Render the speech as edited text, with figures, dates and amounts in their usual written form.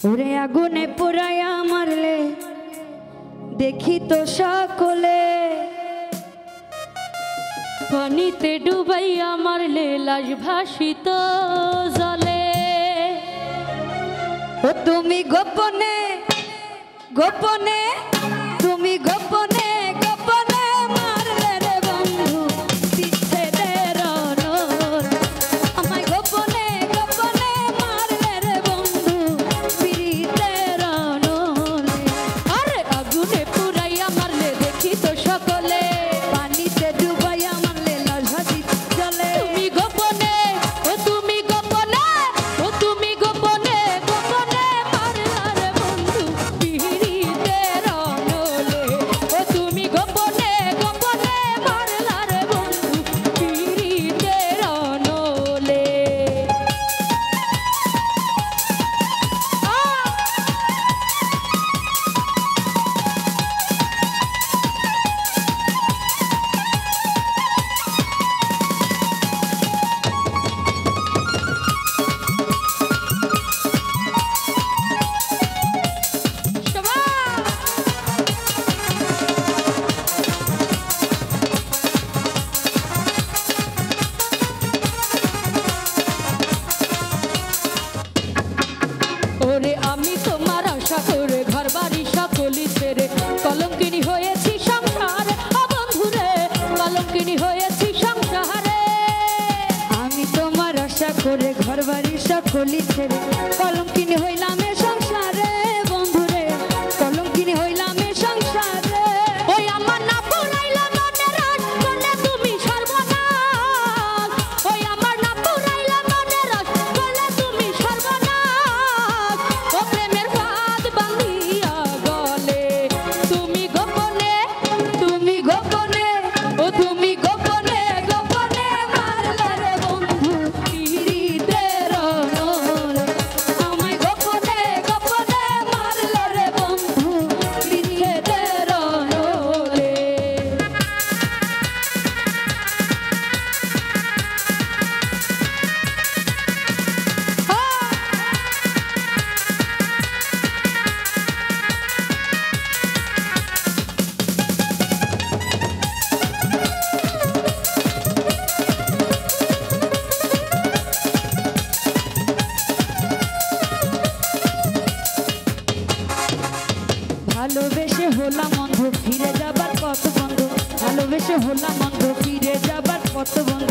ওরে আগুনে পোড়াইয়া মারলে দেখি তো সকলে, পানিতে ডুবাইয়া মারলে লাশ ভাসিত জলে। ও তুমি গোপনে গোপনে, তুমি গোপনে গোপনে মারলে রে বন্ধু বিচ্ছেদের অনল। আমায় গোপনে গোপনে মারলে রে বন্ধু পিরিতের অনল। আরে আগুনে পুরাইয়া মারলে দেখি তো সকলে, পানিতে ডুবাইয়া মারলে লাশ ভাসিত জলে। তুমি গোপনে, ও তুমি গোপনে, ও তুমি গোপনে গোপনে মারলা রে বন্ধু পিরিতের অনলে। ও তুমি গোপনে গোপনে মারলা রে বন্ধু পিরিতের অনলে। ওরে আমি তোমার আশা করে ঘর বাড়ি সকলি ছেড়ে কলঙ্কিনী হয়েছি সংসারে। ও বন্ধুরে কলঙ্কিনী হয়েছি সংসারে। আমি তোমার আশা করে ঘর বাড়ি সকলি ছেড়ে কলঙ্কিনী হইলাম এ সংসারে। বন্ধুরে কলঙ্কিনী হইলাম এ সংসারে। ওই আমার না পুরাইলা মনের আশ বলে তুমি সর্বনাশ। ওই আমার না পুরাইলা মনের আশ বলে তুমি সর্বনাশ। ও প্রেমের ফাঁদ বাঁধিয়া গলে তুমি গোপনে, তুমি গোপনে, ও তুমি গোপনে গোপনে মারলা রে বন্ধু পিরিতের অনল। আমায় গোপনে গোপনে মারলা রে বন্ধু পিরিতের অনলে। ভালোবেসে হলাম অন্ধ ফিরে যাবার পথ বন্ধ। ভালোবেসে হলাম অন্ধ ফিরে যাবার পথ বন্ধ।